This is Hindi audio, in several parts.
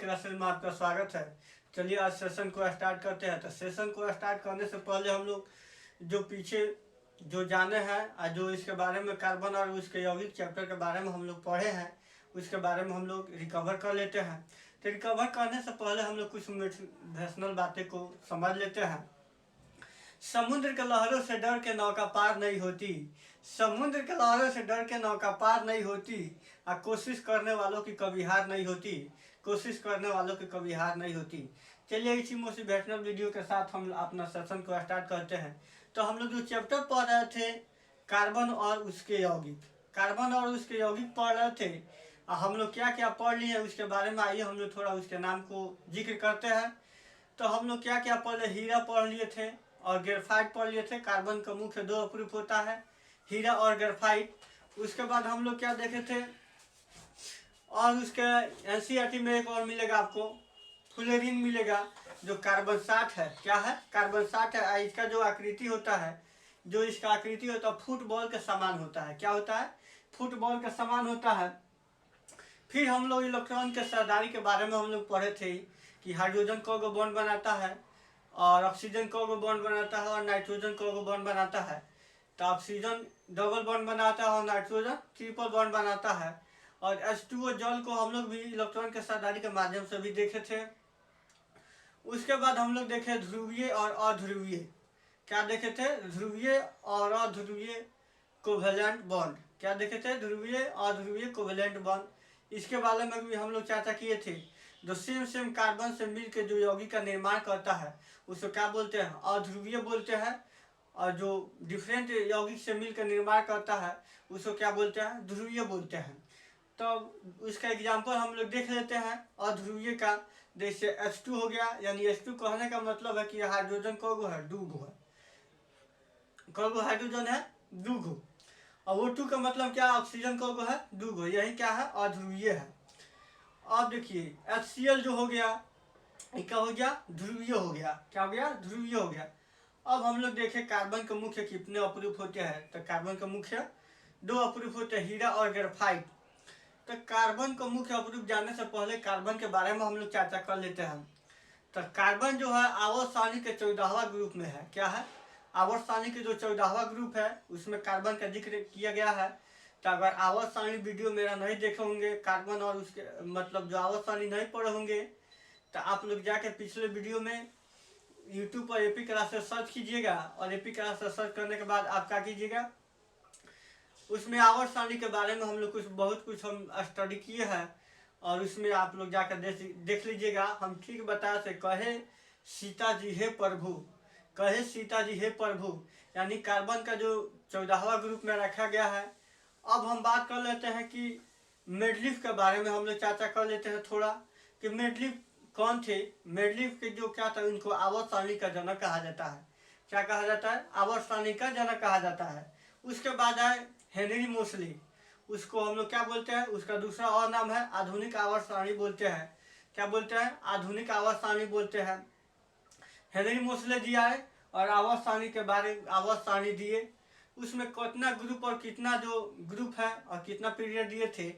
क्लासेस में आपका स्वागत है। चलिए आज सेशन को स्टार्ट करते हैं। तो सेशन को स्टार्ट करने से पहले हम लोग जो पीछे जो जाने हैं जो इसके बारे में कार्बन और उसके यौगिक चैप्टर के बारे में हम लोग पढ़े हैं उसके बारे में हम लोग रिकवर कर लेते हैं। तो रिकवर करने से पहले हम लोग कुछ मोटिवेशनल बातें को समझ लेते हैं। समुद्र के लहरों से डर के नौका पार नहीं होती, समुद्र के लहरों से डर के नौका पार नहीं होती, कोशिश करने वालों की कभी हार नहीं होती, कोशिश करने वालों की कभी हार नहीं होती। चलिए इसी मोटिवेशनल वीडियो के साथ हम अपना सेशन को स्टार्ट करते हैं। तो हम लोग जो चैप्टर पढ़ रहे थे कार्बन और उसके यौगिक, कार्बन और उसके यौगिक पढ़ रहे थे। हम लोग क्या क्या पढ़ लिए उसके बारे में आइए हम लोग थोड़ा उसके नाम को जिक्र करते हैं। तो हम लोग क्या क्या पढ़ लिए, हीरा पढ़ लिए थे और ग्रेफाइट पढ़ लिए थे। कार्बन का मुख्य दो अप्रूप होता है, हीरा और ग्रेफाइट। उसके बाद हम लोग क्या देखे थे, और उसके एनसीईआरटी में एक और मिलेगा आपको, फ्लोरीन मिलेगा जो कार्बन 60 है। क्या है? कार्बन 60 है। इसका जो आकृति होता है, जो इसका आकृति होता है फुटबॉल के समान होता है। क्या होता है? फुटबॉल के समान होता है। फिर हम लोग इलेक्ट्रॉन के सरदारी के बारे में हम लोग पढ़े थे कि हाइड्रोजन को बॉन्ड बनाता है और ऑक्सीजन को बॉन्ड बनाता है और नाइट्रोजन को बॉन्ड बनाता है। तो ऑक्सीजन डबल बॉन्ड बनाता है और नाइट्रोजन ट्रिपल बॉन्ड बनाता है। और H2O जल को हम लोग भी इलेक्ट्रॉन के सरदारी के माध्यम से भी देखे थे। उसके बाद हम लोग देखे ध्रुवीय और अध्रुवीय। क्या देखे थे? ध्रुवीय और अध्रुवीय कोवेलेंट बॉन्ड। क्या देखे थे? ध्रुवीय अध्रुवीय कोवेलेंट बॉन्ड। इसके बारे में भी हम लोग चर्चा किए थे। जो सेम कार्बन से मिलकर जो यौगिक का निर्माण करता है उसको क्या बोलते हैं? अध्रुवीय बोलते हैं। और जो डिफरेंट यौगिक से मिलकर निर्माण करता है उसको क्या बोलते हैं? ध्रुवीय बोलते हैं। तो उसका एग्जाम्पल हम लोग देख लेते हैं अध्रुवीय का। जैसे H2 हो गया, यानी H2 कहने का मतलब है कि हाइड्रोजन कौगो है? 2 गो है। कौगो हाइड्रोजन है? 2 गो। और O2 का मतलब क्या? ऑक्सीजन कौगो है? 2 गो। यही क्या है? अध्रुवीय है। अब देखिए HCl जो हो गया ये क्या हो गया? ध्रुवीय हो गया। क्या हो गया? ध्रुवीय हो गया। अब हम लोग देखें कार्बन के मुख्य कितने अप्रूप होते हैं। तो कार्बन के मुख्य 2 अप्रूप होते हैं, हीरा और ग्रेफाइट। तो कार्बन का मुख्य अप्रूप जानने से पहले कार्बन के बारे में हम लोग चर्चा कर लेते हैं। तो कार्बन जो है आवर्त सारणी के 14वां ग्रुप में है। क्या है? आवर्त सारणी के जो 14वां ग्रुप है उसमें कार्बन का जिक्र किया गया है। तो अगर आवर्त सारणी वीडियो मेरा नहीं देखे होंगे, कार्बन और उसके मतलब जो आवर्त सारणी नहीं पढ़े होंगे, तो आप लोग जाके पिछले वीडियो में यूट्यूब पर एपी क्लासेस सर्च कीजिएगा। और एपी क्लासेस सर्च करने के बाद आप क्या कीजिएगा, उसमें आवर्त सारणी के बारे में हम लोग बहुत कुछ हम स्टडी किए हैं। और उसमें आप लोग जाकर देख लीजिएगा। हम ठीक बताया से कहे सीता जी हे प्रभु, कहे सीता जी हे प्रभु, यानी कार्बन का जो 14वां ग्रुप में रखा गया है। अब हम बात कर लेते हैं कि मेंडलीफ के बारे में हम लोग चर्चा कर लेते हैं थोड़ा, कि मेंडलीफ कौन थे। मेंडलीफ के जो क्या था, उनको आवर्त सारणी का जनक कहा जाता है। क्या कहा जाता है? आवर्त सारणी का जनक कहा जाता है। उसके बाद आए हेनरी मोसले, उसको हम लोग क्या बोलते हैं? उसका दूसरा और नाम है आधुनिक आवर्त सारणी बोलते हैं। क्या बोलते हैं? आधुनिक आवर्त सारणी बोलते हैं। हेनरी मोसले जी आए और आवर्त सारणी के बारे आवर्त सारणी दिए। उसमें कितना ग्रुप और कितना जो ग्रुप है और कितना पीरियड दिए थे।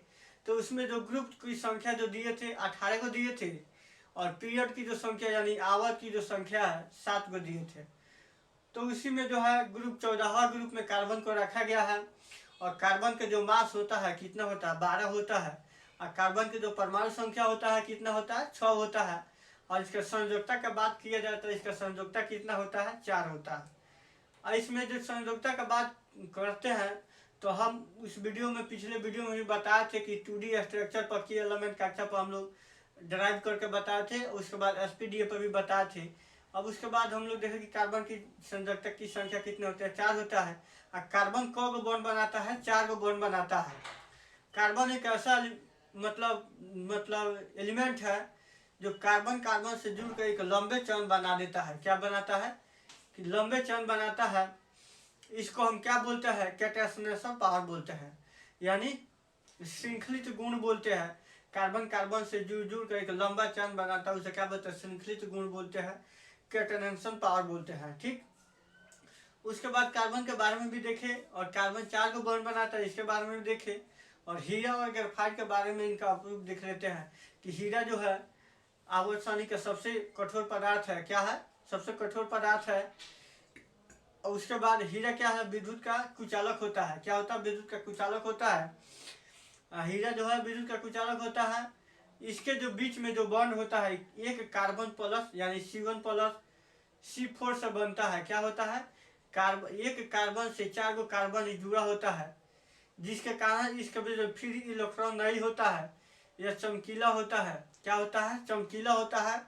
तो उसमें जो ग्रुप की संख्या जो दिए थे 18 को दिए थे, और पीरियड की जो संख्या यानी आवर्त की जो संख्या है 7 को दिए थे। तो उसी में जो है ग्रुप 14वां ग्रुप में कार्बन को रखा गया है। और कार्बन के जो मास होता है कितना होता है? 12 होता है। और कार्बन की जो परमाणु संख्या होता है कितना होता है? 6 होता है। और इसके संयोजकता की बात किया जाए तो इसका संयोजकता कितना होता है? 4 होता है। और इसमें जो संयोजकता का बात करते हैं तो हम उस वीडियो में पिछले वीडियो में भी बताए थे कि 2D स्ट्रक्चर पर की एलिमेंट कक्षा पर हम लोग ड्राइव करके बताए थे। उसके बाद SPDA पर भी बताए थे। अब उसके बाद हम लोग देखें कि कार्बन की संयोजकता की संख्या कितने होते हैं? 4 होता है। और कार्बन कौ गो बॉन्ड बनाता है? 4 गो बॉन्ड बनाता है। कार्बन एक ऐसा मतलब एलिमेंट है जो कार्बन से जुड़कर एक लंबे चैन बना देता है। क्या बनाता है? कि लंबे चैन बनाता है। इसको हम क्या बोलते हैं? कैटेनेशन पावर बोलते हैं, यानी श्रृंखलित गुण बोलते हैं। कार्बन से जुड़ कर एक लंबा चैन बनाता है, उसे क्या बोलते हैं? श्रृंखलित गुण बोलते हैं, कैटेनेशन पावर बोलते हैं। ठीक। उसके बाद कार्बन के बारे में भी देखे और कार्बन 4 को बॉन्ड बनाता है, इसके बारे में भी देखे। और हीरा और ग्रेफाइट के बारे में इनका अप्रूप देख लेते हैं कि हीरा जो है आवर्त सारणी का सबसे कठोर पदार्थ है। क्या है? सबसे कठोर पदार्थ है। और उसके बाद हीरा क्या है? विद्युत का कुचालक होता है। क्या होता है? विद्युत का कुचालक होता है। हीरा जो है विद्युत का कुचालक होता है। इसके जो बीच में जो बॉन्ड होता है, एक कार्बन प्लस यानी C1 प्लस C4 से बनता है। क्या होता है? एक कार्बन से 4 गो कार्बन जुड़ा होता है, जिसके कारण इसके जो फ्री इलेक्ट्रॉन नहीं होता है, यह चमकीला होता है। क्या होता है? चमकीला होता है।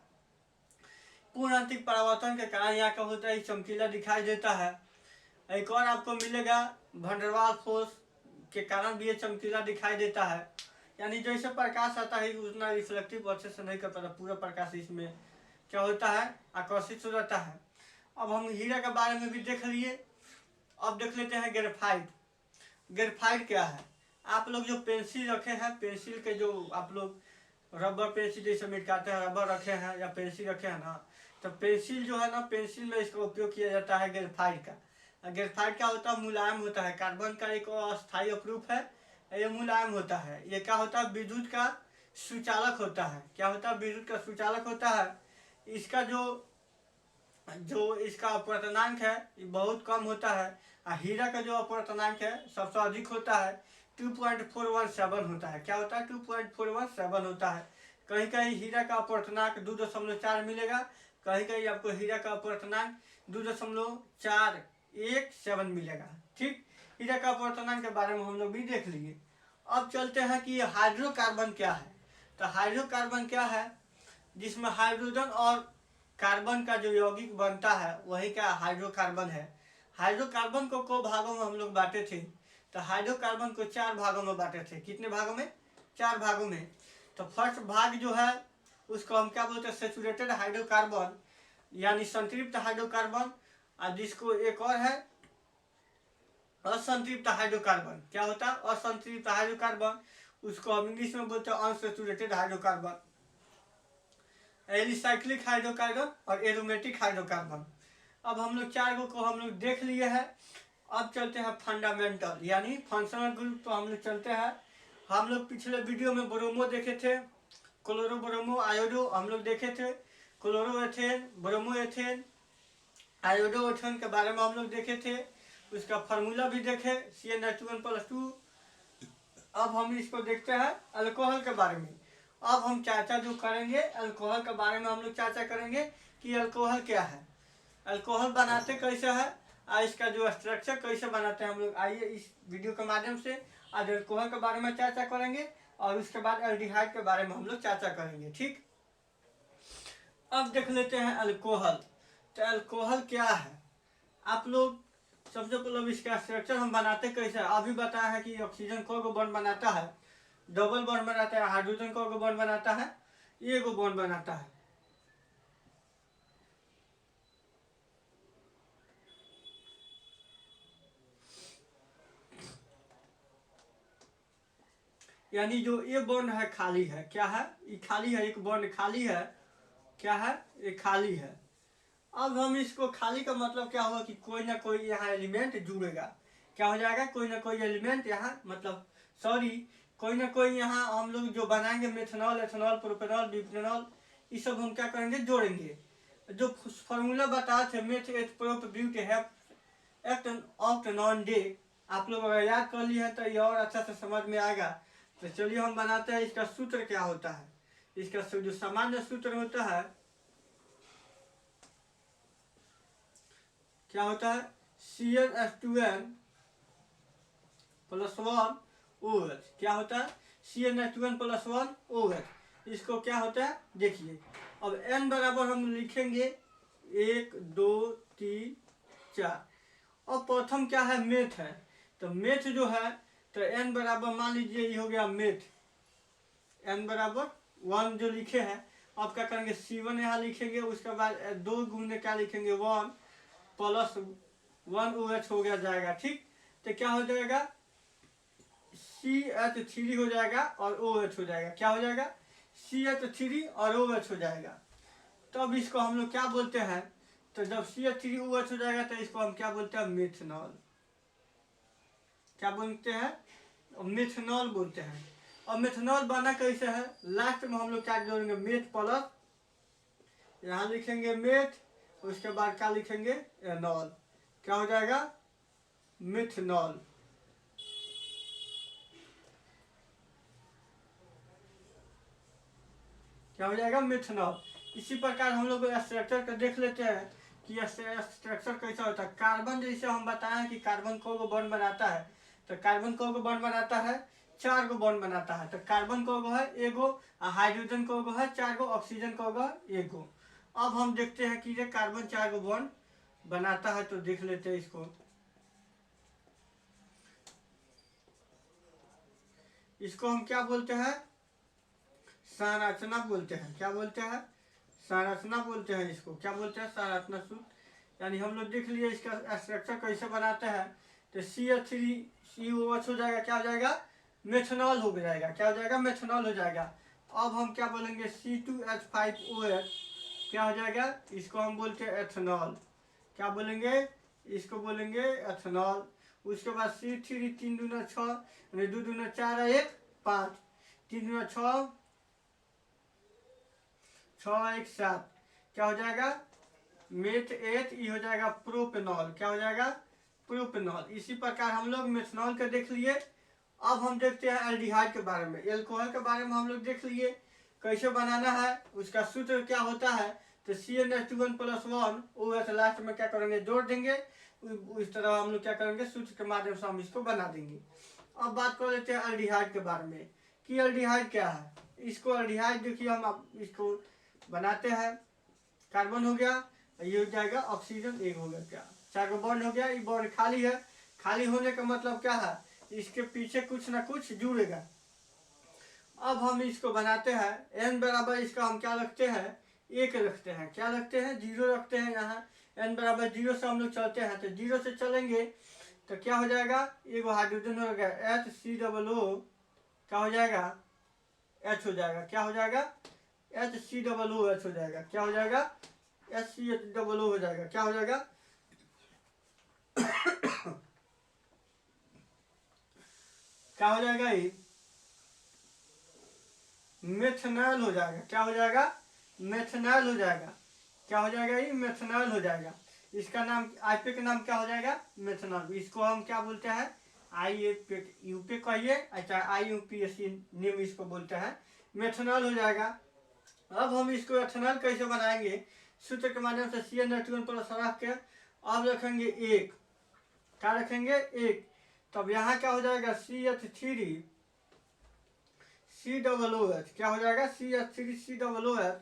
पूर्ण आंतरिक परावर्तन के कारण यहाँ का होता है चमकीला दिखाई देता है। एक और आपको मिलेगा भंडरवाल फोर्स के कारण भी ये चमकीला दिखाई देता है। यानी जैसे प्रकाश आता है उतना रिफ्लेक्टिव अच्छे से नहीं कर पाता, पूरा प्रकाश इसमें क्या होता है? आकर्षित हो जाता है। अब हम हीरा के बारे में भी देख लिए। अब देख लेते हैं ग्रेफाइट। ग्रेफाइट क्या है? आप लोग जो पेंसिल रखे हैं, पेंसिल के जो आप लोग रबर पेंसिल जैसे मिटकाते हैं, रबर रखे हैं या पेंसिल रखे हैं ना, तो पेंसिल जो है ना, पेंसिल में इसका उपयोग किया जाता है ग्रेफाइट का। ग्रेफाइट क्या होता है? मुलायम होता है। कार्बन का एक अस्थायी अप्रूफ है, ये मुलायम होता है। ये क्या होता है? विद्युत का सुचालक होता है। क्या होता है? विद्युत का सुचालक होता है। इसका जो इसका अपवर्तनांक है ये बहुत कम होता है। हीरा का जो अपवर्तनांक है सबसे अधिक होता है, 2.417 होता है। क्या होता है? 2.417 होता है। कहीं कहीं हीरा का अपवर्तनांक 2.4 मिलेगा, कहीं कहीं आपको हीरा का अपवर्तनांक 2.417 मिलेगा। ठीक, हीरा का अपवर्तनांक के बारे में हम लोग भी देख लिए। अब चलते हैं कि हाइड्रोकार्बन क्या है। तो हाइड्रोकार्बन क्या है? जिसमें हाइड्रोजन और कार्बन का जो यौगिक बनता है वही क्या हाइड्रोकार्बन है। हाइड्रोकार्बन को भागों में हम लोग बांटे थे। तो हाइड्रोकार्बन को 4 भागों में बांटे थे। कितने भागों में? 4 भागों में। तो फर्स्ट भाग जो है उसको हम क्या बोलते हैं? सैचुरेटेड हाइड्रोकार्बन यानी संतृप्त हाइड्रोकार्बन। और जिसको एक और है असंतृप्त हाइड्रोकार्बन। क्या होता है? असंतृप्त हाइड्रोकार्बन। उसको हम इंग्लिश में बोलते हैं अनसैचुरेटेड हाइड्रोकार्बन। एलिसाइक्लिक हाइड्रोकार्बन और एरोमेटिक हाइड्रोकार्बन। अब हम लोग 4 को हम लोग देख लिए हैं। अब चलते हैं फंडामेंटल यानी फंक्शनल ग्रुप। तो हम लोग चलते हैं, हम लोग पिछले वीडियो में ब्रोमो देखे थे, क्लोरो ब्रोमो आयोडो हम लोग देखे थे। Chloro ethane, bromo ethane, iodo ethane के बारे में हम लोग देखे थे। उसका फार्मूला भी देखे, CnH2n+2। अब हम इसको देखते हैं अल्कोहल के बारे में। अब हम चर्चा जो करेंगे अल्कोहल के बारे में, हम लोग चर्चा करेंगे कि अल्कोहल क्या है, अल्कोहल बनाते कैसे है, और इसका जो स्ट्रक्चर कैसे बनाते हैं हम लोग। आइए इस वीडियो के माध्यम से आज अल्कोहल के बारे में चर्चा करेंगे और उसके बाद एल्डिहाइड के बारे में हम लोग चर्चा करेंगे। ठीक, अब देख लेते हैं अल्कोहल। तो अल्कोहल क्या है? आप लोग सबसे पहले इसका स्ट्रक्चर हम बनाते कैसे है। अभी बताया है कि ऑक्सीजन को बॉन्ड बनाता है, डबल बॉन्ड बनाता है। हाइड्रोजन को बॉन्ड बनाता है, एक बॉन्ड बनाता है। यानी जो ये बॉन्ड है खाली है। क्या है? ये खाली है, एक बॉन्ड खाली है। क्या है? ये खाली है। अब हम इसको खाली का मतलब क्या होगा कि कोई ना कोई यहाँ एलिमेंट जुड़ेगा। क्या हो जाएगा? कोई ना कोई एलिमेंट यहाँ, मतलब सॉरी, कोई ना कोई यहाँ हम लोग जो बनाएंगे मेथनॉल, एथनॉल, प्रोपेनॉल, ब्यूटेनॉल, ये सब हम क्या करेंगे? जोड़ेंगे। जो फॉर्मूला बताए थे मेथ एथ प्रोप ब्यूट हैव एक्ट ऑफ नॉन डे, आप लोग अगर याद कर लिए हैं तो ये और अच्छा से समझ में आएगा। तो चलिए हम बनाते हैं। इसका सूत्र क्या होता है? इसका जो सामान्य सूत्र होता है क्या होता है? CnH2n+1 OH। क्या होता है? CnH2n+1 OH। इसको क्या होता है? देखिए, अब n बराबर हम लिखेंगे 1 2 3 4। अब प्रथम क्या है? मेथ है। तो मेथ जो है तो n बराबर मान लीजिए ये हो गया मेथ, n बराबर 1 जो लिखे हैं। अब क्या करेंगे? C1 यहाँ लिखेंगे, उसके बाद 2 गुने क्या लिखेंगे? 1 + 1 OH हो गया जाएगा। ठीक, तो क्या हो जाएगा? CH3 हो जाएगा और OH हो जाएगा। क्या हो जाएगा? CH3 और OH हो जाएगा। तब इसको हम लोग क्या बोलते हैं? तो जब CH3 OH हो जाएगा तो इसको हम क्या बोलते हैं? मेथनॉल। क्या बोलते हैं? मेथनॉल बोलते हैं। और मेथनॉल बना कैसे है? लास्ट में हम लोग क्या जोड़ेंगे? मेथ प्लस यहाँ लिखेंगे मेथ, उसके बाद क्या लिखेंगे एनॉल, क्या हो जाएगा मिथनॉल। क्या हो जाएगा मिथनॉल। इसी प्रकार हम लोग स्ट्रक्चर को देख लेते हैं कि स्ट्रक्चर कैसा होता है। कार्बन जैसे हम बताएं कि कार्बन को बॉन्ड बनाता है, तो कार्बन को बॉन्ड बनाता है 4 गो बॉन्ड बनाता है। तो कार्बन को है एगो, हाइड्रोजन को है 4 गो, ऑक्सीजन को एगो। अब हम देखते हैं कि ये कार्बन 4 गो बॉन्ड बनाता है, तो देख लेते हैं इसको। इसको हम क्या बोलते हैं संरचना बोलते हैं। क्या बोलते हैं संरचना बोलते हैं। इसको क्या बोलते हैं संरचना सूत्र। यानी हम लोग देख लिए इसका स्ट्रक्चर कैसे बनाते हैं। तो CH3COH हो जाएगा, क्या हो जाएगा मेथनॉल हो जाएगा। क्या हो जाएगा मेथनॉल हो जाएगा। अब हम क्या बोलेंगे C2H5OH, क्या हो जाएगा इसको हम बोलते हैं एथेनॉल। क्या बोलेंगे इसको बोलेंगे एथेनॉल। उसके बाद C3 3 दूना 6, 2 दूना 4 1 5, 3 दूना 6 6 1 7, क्या हो जाएगा मेथ 8, ये हो जाएगा प्रोपेनॉल। क्या हो जाएगा प्रोपेनॉल। इसी प्रकार हम लोग मेथनॉल का देख लिए। अब हम देखते हैं एल्डिहाइड के बारे में। एल्कोहल के बारे में हम लोग देख लिए कैसे बनाना है, उसका सूत्र क्या होता है। तो CnH2n+1 OH लास्ट में क्या करेंगे जोड़ देंगे। इस तरह हम लोग क्या करेंगे सूत्र के माध्यम से हम इसको बना देंगे। अब बात कर लेते हैं एल्डिहाइड के बारे में कि एल्डिहाइड क्या है। इसको एल्डिहाइड देखिए हम इसको बनाते हैं। कार्बन हो गया, ये हो जाएगा ऑक्सीजन, एक हो गया, क्या 4 गो बॉन्ड हो गया। ये बॉन्ड खाली है, खाली होने का मतलब क्या है इसके पीछे कुछ ना कुछ जुड़ेगा। अब हम इसको बनाते हैं n बराबर इसका हम क्या रखते हैं 1 रखते हैं। क्या रखते हैं 0 रखते हैं। यहाँ n बराबर 0 से हम लोग चलते हैं, तो 0 से चलेंगे तो क्या हो जाएगा एक हाइड्रोजन हो गया HCOO, क्या हो जाएगा H हो जाएगा। क्या हो जाएगा HCOOH हो जाएगा। क्या हो जाएगा HCOO हो जाएगा। क्या हो जाएगा क्या हो जाएगा ये मेथनॉल हो जाएगा। क्या हो जाएगा मेथनॉल हो जाएगा। क्या हो जाएगा ये मेथनॉल हो जाएगा। इसका नाम आईपी का नाम क्या हो जाएगा मेथनॉल। इसको हम क्या बोलते हैं यूपी कहिए, अच्छा IUPAC नेम इसको बोलते हैं मेथनॉल हो जाएगा। अब हम इसको एथेनॉल कैसे बनाएंगे सूत्र के माध्यम से CnH2n+ रख के अब रखेंगे 1, क्या रखेंगे 1। तब यहाँ क्या हो जाएगा CH3COOH, क्या हो जाएगा CH3COOH।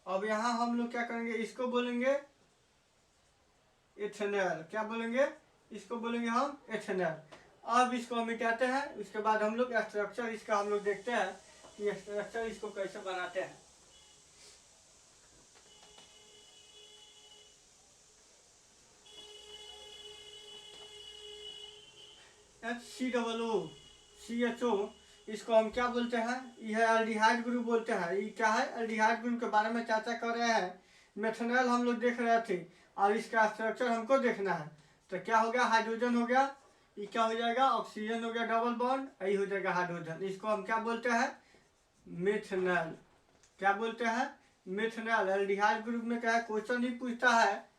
अब यहाँ हम लोग क्या करेंगे इसको बोलेंगे एथेनॉल। क्या बोलेंगे इसको बोलेंगे हम एथेनॉल। अब इसको हम मिटाते हैं, उसके बाद हम लोग स्ट्रक्चर इसका हम लोग देखते हैं कि स्ट्रक्चर इसको कैसे बनाते हैं। HCOO CHO, इसको हम क्या बोलते हैं यह एल्डिहाइड ग्रुप बोलते हैं। ये क्या है एल्डिहाइड ग्रुप के बारे में चर्चा कर रहे हैं। मेथनॉल हम लोग देख रहे थे और इसका स्ट्रक्चर हमको देखना है। तो क्या हो गया हाइड्रोजन हो गया, ये क्या हो जाएगा ऑक्सीजन हो गया डबल बॉन्ड, यही हो जाएगा हाइड्रोजन। इसको हम क्या बोलते हैं मेथनॉल। क्या बोलते हैं मेथनॉल। एल्डिहाइड ग्रुप में क्या है क्वेश्चन ही पूछता है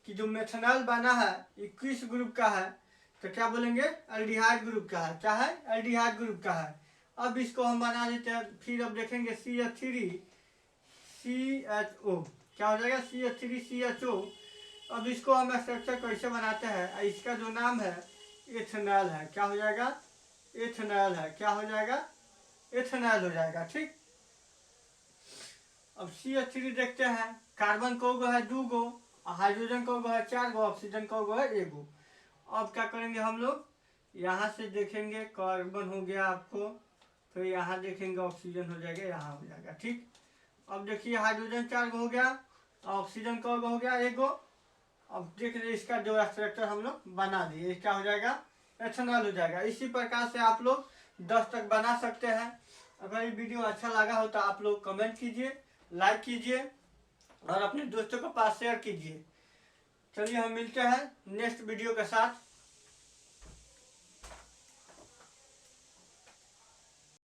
कि जो मेथनॉल बना है ये किस ग्रुप का है, तो क्या बोलेंगे एल्डिहाइड ग्रुप का है। क्या है एल्डिहाइड ग्रुप का है। अब इसको हम बना देते हैं, फिर अब देखेंगे CH3CHO, क्या हो जाएगा CH3CHO। अब इसको हम स्ट्रक्चर कैसे बनाते हैं, इसका जो नाम है एथेनॉल है। क्या हो जाएगा एथेनॉल है। क्या हो जाएगा एथेनॉल हो जाएगा। ठीक। अब CH3 देखते हैं, कार्बन को है 2 गो, हाइड्रोजन को है 4 गो, ऑक्सीजन को है 1 गो। अब क्या करेंगे हम लोग यहाँ से देखेंगे कार्बन हो गया आपको, फिर यहाँ देखेंगे ऑक्सीजन हो जाएगा, यहाँ हो जाएगा। ठीक। अब देखिए हाइड्रोजन 4 गो हो गया, ऑक्सीजन को हो गया 1 गो। अब देख लीजिए इसका जो स्ट्रक्चर हम लोग बना दिए, क्या हो जाएगा एथेनॉल हो जाएगा। इसी प्रकार से आप लोग 10 तक बना सकते हैं। अगर ये वीडियो अच्छा लगा हो तो आप लोग कमेंट कीजिए, लाइक कीजिए और अपने दोस्तों के पास शेयर कीजिए। चलिए हम मिलते हैं नेक्स्ट वीडियो के साथ।